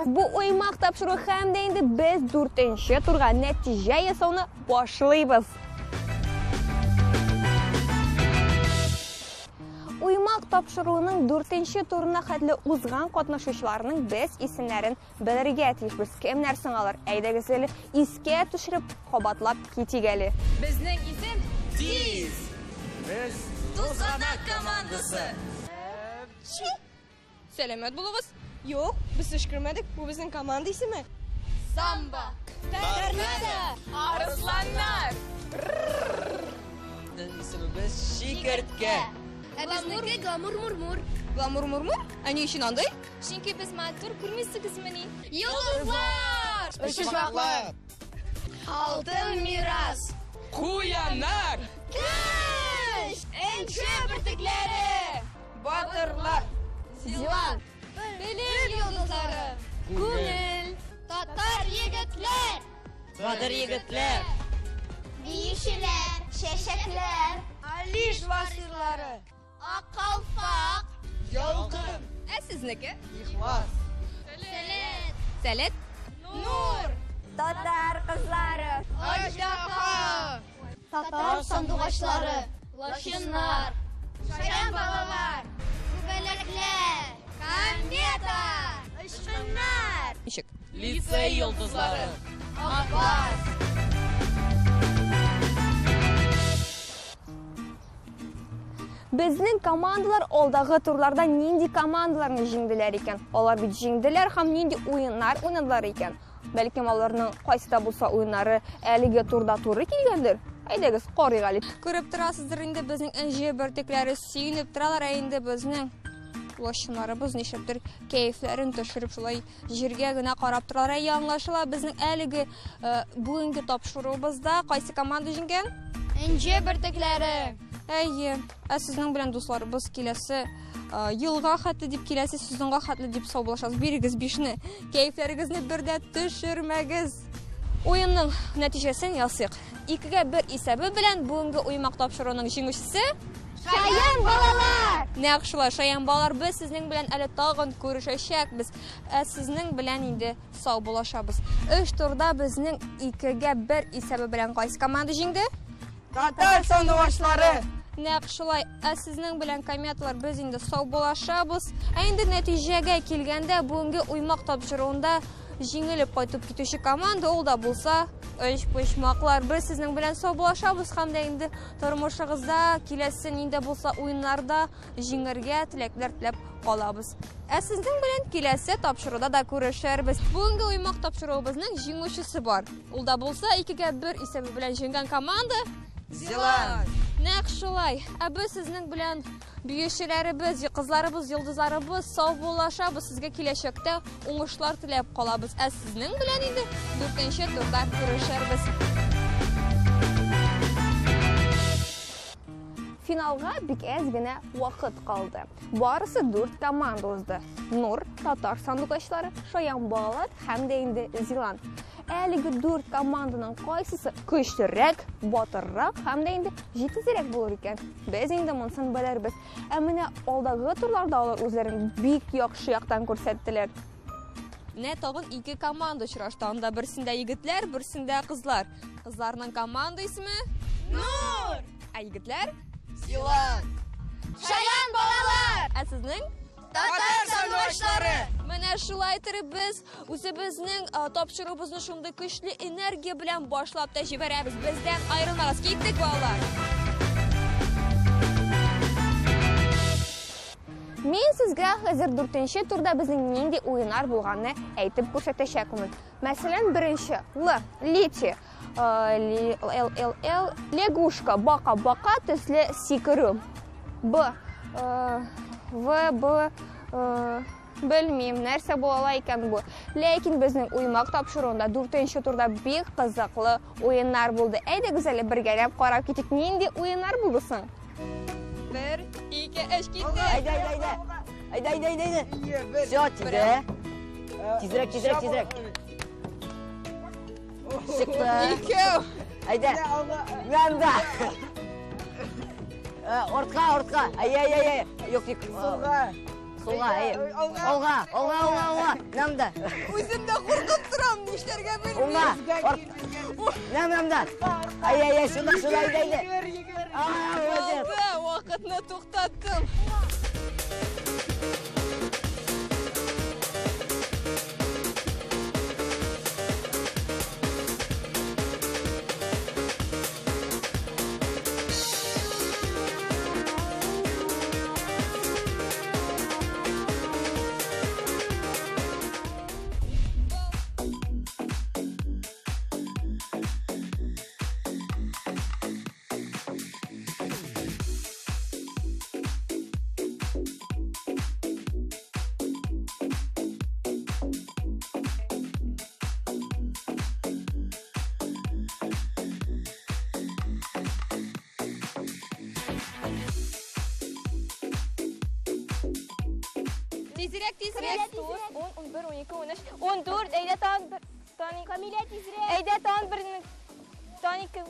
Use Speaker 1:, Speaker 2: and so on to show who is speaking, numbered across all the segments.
Speaker 1: Bu oymaq topşuruq hamda endi biz 4-turga natija yasovni boshlaymiz. Oymaq topşuruğunun 4-turuna qatli uzgan qatnaşuvchilarning biz isimlarini bilirga tiyishmiz. Kimlar sing'alar aydagizlar isga tushirib qobatlab ketigali.
Speaker 2: Bizning isim Tiz. Biz Tuzqanaq komandasi.
Speaker 3: Selamat bo'lasiz. Yo'q, biz ishkirmadik. Bu bizning komanda ismi.
Speaker 2: Samba. Tornado. Arslanlar. Ismimiz Shikirtka.
Speaker 3: Bizniki Glamur-murmur. Glamur-murmur? Ani ishin anday?
Speaker 4: Chunki biz mazkur kurmisi qismini
Speaker 2: Yulduzlar. Ushmoqlar.
Speaker 4: Oltin miras.
Speaker 2: Quyanlar.
Speaker 4: Kush.
Speaker 2: Enchi birtiklari. Botirlar.
Speaker 4: Zivan. Bilim yulduzlari. Ko'ngil. Tatar yigitlar.
Speaker 2: Botir yigitlar.
Speaker 4: Biyishilar. Shashaklar.
Speaker 3: Alish vasirlari.
Speaker 4: Oqalfoq.
Speaker 2: Yolqin.
Speaker 3: Sizniki?
Speaker 2: Ixlos.
Speaker 4: Salat.
Speaker 3: Salat.
Speaker 4: Nur.
Speaker 3: Tatar qizlari.
Speaker 2: Ajdaho.
Speaker 4: Tatar sanduqashlari. Loshinlar. Shayan balalar. Kubalaklar. Kometa. Ishqinlar.
Speaker 3: Ishik.
Speaker 2: Lisey yulduzlari.
Speaker 4: Oqboz.
Speaker 1: Bizning komandalar oldagi turlarda nindi komandalarni jingdilar ekan. Ular bir jingdilar ham nindi o'yinlar o'ynadilar ekan. Balkim ularning qaysida bo'lsa o'yinlari aliga turda to'g'ri kelgandir. Aydagiz qorigali. Ko'rib turasizdir, endi bizning inji birtiklari suyunib turalar, endi bizning loshimlarimiz nishibdir kayflarini tushirib shulay jirgagina qarab turalar. Yanglashlar bizning aligi bugungi topshiruvimizda qaysi komanda jinggan?
Speaker 4: Inji birtiklari.
Speaker 1: Әйе, sizning bilan do'stlarimiz kelasi yilga xatli deb kelasi sizga xatli deb hisoblashasiz. Berigiz 5ni. Kayflaringizni birda tushirmagiz. O'yinning natijasini yozsak. 2-1 hisobi bilan bugungi o'yinmoq topshiruvining jinguvchisi
Speaker 4: Shayan balalar.
Speaker 1: Naqshlar, Shayan balalar, biz sizning bilan ali tag'in ko'rishashakmiz. Sizning bilan endi sog' bo'lashamiz. 3 turda bizning 2-1 hisobi bilan qaysi komanda jingdi?
Speaker 3: Tatar sanduqashlari.
Speaker 1: Naqshlar, sizning bilan kometalar biz endi sog' bo'lashamiz. Endi natijaga kelganda bugungi o'yinmoq topshiruvida jingilib qaytib ketuvchi komanda olda bo'lsa, o'shmoqlar biz sizning bilan sog' bo'lashamiz hamda endi turmushingizda kelasi endi bo'lsa o'yinlarda jingirga tilaklar tilab qolamiz. Sizning bilan kelasi topshiruvda da ko'rishamiz. Bugungi o'yinmoq topshiruvimizning jinguvchisi bor. Olda bo'lsa 2-1 hisobi bilan jinggan komanda
Speaker 2: Zilan.
Speaker 1: Naqshlar, biz sizning bilan büyüşçilərimiz, qızlarımız, yıldızlarımız sog' bo'lashamiz. Sizga kelajakda o'ngishlar tilab qolamiz. Sizning bilan endi 4-turda ko'rishamiz. Finalga bir ozgina vaqt qoldi. Barisi 4 komanda o'zdi. Nur, Tatar sanduqashlari, Shayan balalar hamda endi Zilan. Әлеге 4 komandaның qaysisi kuchliroq, botirroq hamda endi жетизрәк булыр икән. Без инде монысын белербез. Менә алдагы турларда алар үзләрен бик яхшы яктан күрсәттеләр. Менә тагын 2 команда очрашты. Анда берсендә егетләр, берсендә кызлар. Кызларның команда исеме
Speaker 2: Nur.
Speaker 1: Егетләр
Speaker 2: Zilan.
Speaker 4: Shayan balalar.
Speaker 1: Сезнең
Speaker 2: Tatar sanduqashlari.
Speaker 1: Менә шулай итеп без үзебезнең тапшыруыбызны шундый көчле энергия белән башлап та җибәрәбез. Бездән аерылмагыз. Киттек балалар. Мен сезгә хәзер 4-турда безнең нинди уеннар булганны әйтеп күрсәтәчәкмен. Мәсәлән, беренче Лити, лягушка, бака-бака төсле сикерү. Білмеймін, нәрсе бола екен бұл. Ләкин біздің ұймақ тапшыруында 4-ші турда бек қызықлы ойындар болды. Әйді güzel біргелеп қарап кетік. Ненде ойындар болдысың? 1, 2, 3 кетті.
Speaker 2: Ayda. Все, тизе. Тизрек. Çıktı. Ayda. Yanda. Ortka. Ay. Yok. Solga. Olga. Namda.
Speaker 1: Өзімді қорқып тұрам, нештерге білмеймін.
Speaker 2: Namda. Ay. Şuna ayda.
Speaker 1: Болды, уақытны тоқтаттым. Тезірек. 10, 11, 12, 13, 14, әйді тан Камилия тезірек. Әйді тан бірінің таникі.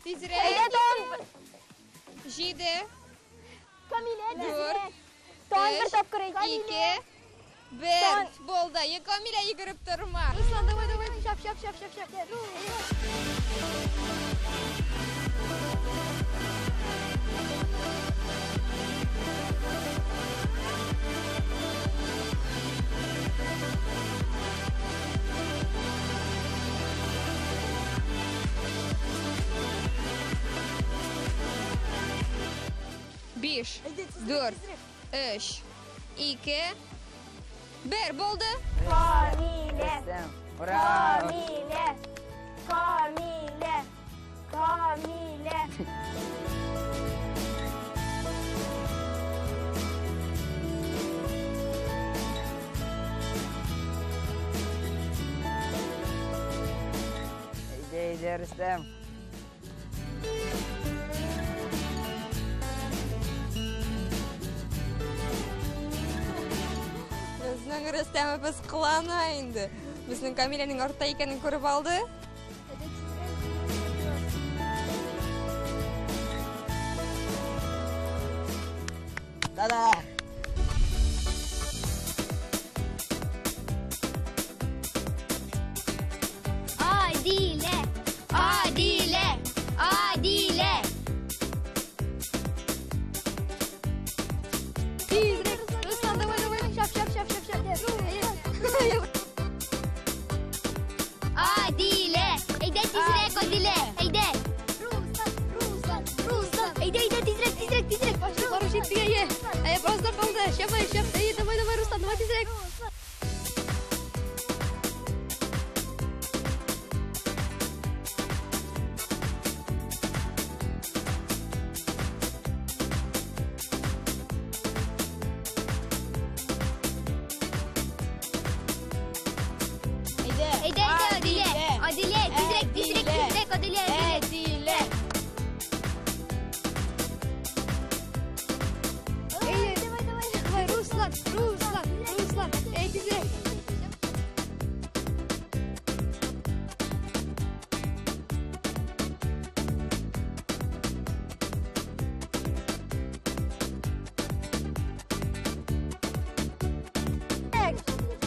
Speaker 1: Тезірек. Әйді тан 7.
Speaker 4: Камилия
Speaker 1: 4,
Speaker 4: тезірек. Тан бір тап көрейді.
Speaker 1: 2, 1. Болды. Камилия егіріп тұрма.
Speaker 4: Руслан, давай. Шап.
Speaker 1: Beş, 4, 3, 2, 1. Болды.
Speaker 4: Kamile.
Speaker 2: Ayda Rüstem.
Speaker 1: Біздің Рүстеміміз қылана енді. Біздің Камиляның артта екенін көріп алды.
Speaker 2: Dada.
Speaker 4: Adile. Tezrek. Ruslan, давай. Şap. Adile. Eyde tezrek Adile. Eyde. Ruslan. Eyde tezrek. Başla ettik ye. Просто kaldı. Şap. Eyde давай Ruslan, давай tezrek. Adile. Tezrek Adile. Давай, Ruslan. Ey tezrek.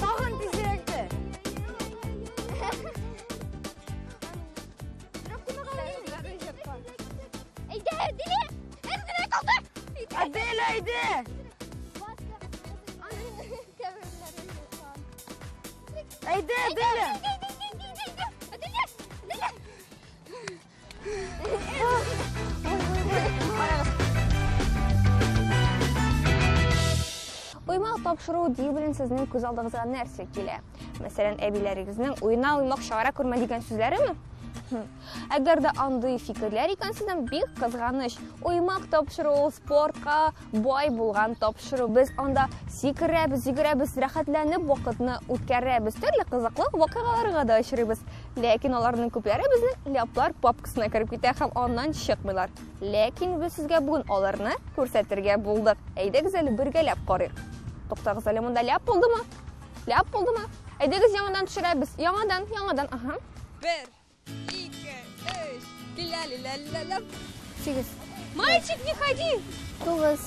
Speaker 4: Tağın tezrekti. Adile.
Speaker 1: Оймақ тапшыру дей білін сіздің көз алдығызға нәрсе келе. Мәселен, әбилеріңіздің ойына оймақ шағара көрме деген сөздері ме? Әгәр дә андый фикерләр икәнсең, бик кызганыч. Уймак тапшыру, спортка бай булган тапшыру. Без анда сикерәбез, йөгерәбез, рәхәтләнеп вакытны үткәрәбез, төрле кызыклы вакыйгаларга да очрыйбыз. Ләкин аларның күпләре безнең ляплар папкасына кереп китә һәм аннан чыкмыйлар. Ләкин без сезгә бүген аларны күрсәтергә булдык. Әйдәгез әле бергәләп карыйк. Туктагыз әле, монда ляп булдымы? Ляп булдымы? Әйдәгез яңадан төшерәбез. Яңадан. Ага. 1, 2, 3. Ля-ля-ля-ля-ля. 8. Мальчик, не ходи.
Speaker 4: 9.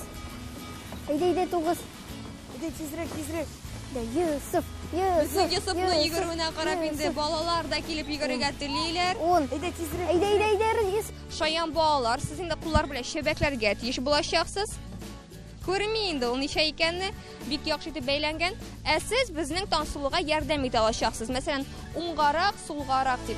Speaker 4: Әйдә, 9.
Speaker 2: Иди, тизрәк.
Speaker 4: Йосыф.
Speaker 1: Безнең Йосыфның йөгерүенә карап инде балалар да килеп йөгерергә телиләр.
Speaker 4: 10.
Speaker 2: Иди, тизрәк.
Speaker 4: Әйдә.
Speaker 1: Шаян балалар, сез инде куллар белән чәбәкләргә тиеш булачаксыз. Күрми инде ул ничә икәнне, бик яхшы итеп бәйләнгән. Ә сез безнең Тансылуга ярдәм итә алачаксыз. Мәсәлән, уңгарак, сулгарак дип.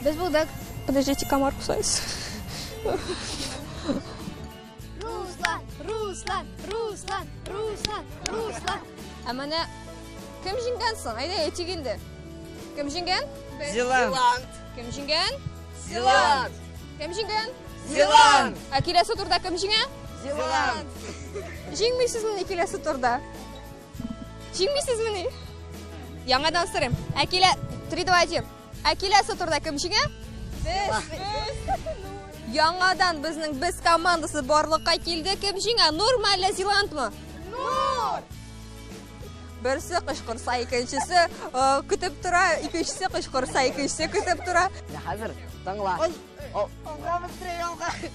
Speaker 4: Без булдык.
Speaker 1: Подождите, комар кусается.
Speaker 4: Руслан.
Speaker 1: Ә менә кем җиңгән соң? Әйдә, әйтик инде. Кем җиңгән?
Speaker 2: Зеланд.
Speaker 1: Кем җиңгән?
Speaker 2: Зеланд.
Speaker 1: Кем җиңгән?
Speaker 2: Зеланд.
Speaker 1: Ә киләсе турда кем җиңә?
Speaker 2: Зеланд.
Speaker 1: Җиңмисезме киләсе турда? Җиңмисезме? Яңадан сорыйм. Ә 3, 2, 1. Ә киләсе турда кем җиңә? Яңадан без командасы барлыкка килде. Кем җиңә? Нурмы әллә Зеландмы? Нур! Берсе кычкырса, икенчесе көтеп тора, икенчесе кычкырса, икенчесе көтеп тора.
Speaker 2: Хәзер тыңла.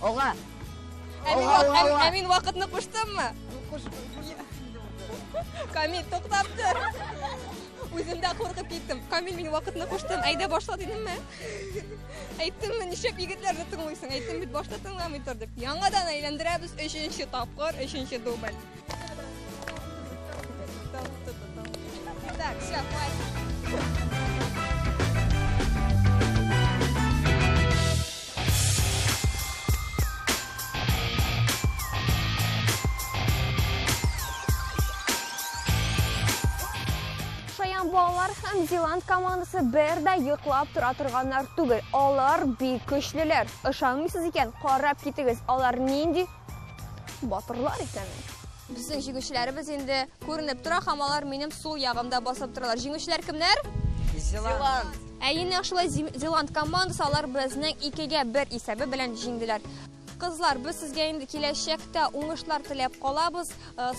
Speaker 2: Олга.
Speaker 1: Ә мин вакытны куштыммы? Камил, туктап тор. Үзем дә куркып киттем. Камил, мин вакытны куштым. Әйдә башла дидемме? Әйттемме, ничек егетләрне тыңлыйсың? Әйттем бит, башта тыңламый тор дип. Яңадан әйләндерәбез 3нче тапкыр, 3нче дубль. Так, всё, хватит. Шаян балалар һәм Зеланд командасы бер дә йоклап тора торганнар түгел. Алар бик көчлеләр. Ышанмыйсыз икән, карап китегез. Алар нинди батырлар икән. Безнең җиңүчеләребез инде күренеп тора, һәм алар минем сул ягымда басып торалар. Җиңүчеләр кемнәр?
Speaker 2: Зеланд.
Speaker 1: Әйне шулай Зеланд командасы алар безнең 2-1 исәбе белән җиңделәр. Кызлар, без сезгә инде киләчәктә уңышлар теләп калабыз.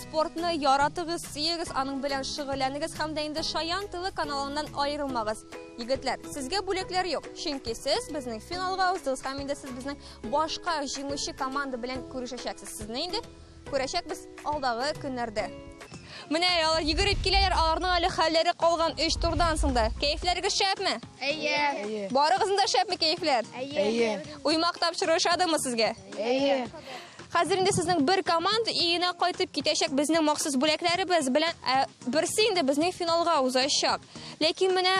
Speaker 1: Спортны яратыгыз, сөегез, аның белән шөгыльләнегез һәм дә инде Шаян ТВ каналыннан аерылмагыз. Егетләр, сезгә бүләкләр юк. Чөнки сез безнең финалга уздыгыз һәм инде сез безнең башка җиңүче команда белән күрешәчәксез. Сезне инде күрәчәкбез алдагы көннәрдә. Менә алар йөгереп киләләр, аларның әле хәлләре калган 3 турдан соң да. Кәефләрегез шәпме?
Speaker 4: Әйе.
Speaker 1: Барыгызның да шәпме кәефләр?
Speaker 4: Әйе.
Speaker 1: Уймак тапшырышадымы сезгә?
Speaker 4: Әйе.
Speaker 1: Хәзер инде сезнең бер команда өенә кайтып китәчәк безнең махсус бүләкләребез белән. Берсе инде безнең финалга узачак. Ләкин менә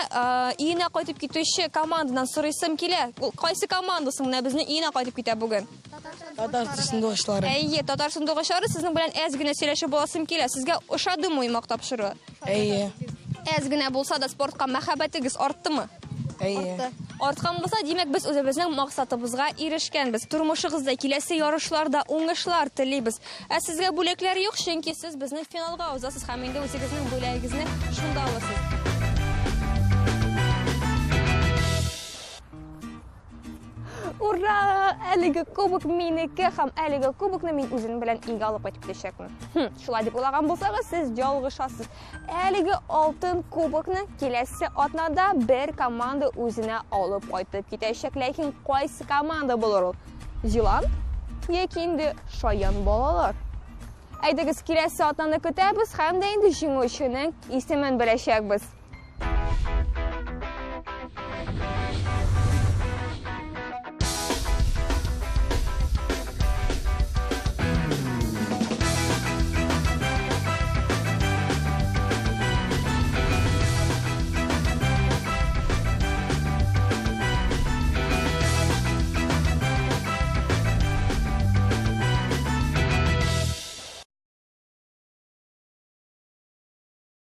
Speaker 1: өенә кайтып китүче командадан сорыйсым килә. Ул кайсы командасы менә безнең өенә кайтып китә бүген?
Speaker 5: Татарстан дуслары.
Speaker 1: Әйе, Татарстан дуслары, сезнең белән әз генә сөйләшеп буласым килә. Сезгә ошадымы уймак тапшыру?
Speaker 5: Әйе.
Speaker 1: Әз генә булса да спортка мәхәббәтегез арттымы?
Speaker 5: Әйе.
Speaker 1: Арткан булса, димәк без үзебезнең максатыбызга ирешкәнбез. Тормышыгызда киләсе ярышларда уңышлар телибез. Ә сезгә бүләкләр юк, чөнки сез безнең финалга узасыз һәм инде үзегезнең бүләгегезне шунда аласыз. Ура! Әлеге кубок минеке һәм әлеге кубокны мин үзем белән иңгә алып кайтып китәчәкмен. Шулай дип уйлаган булсагыз, сез ялгышасыз. Әлеге алтын кубокны киләсе атнада бер команда үзенә алып кайтып китәчәк. Ләкин кайсы команда булыр ул? Зеланд яки инде Шаян балалар? Әйдәгез, киләсе атнаны көтәбез һәм дә инде җиңүченең исемен беләчәкбез.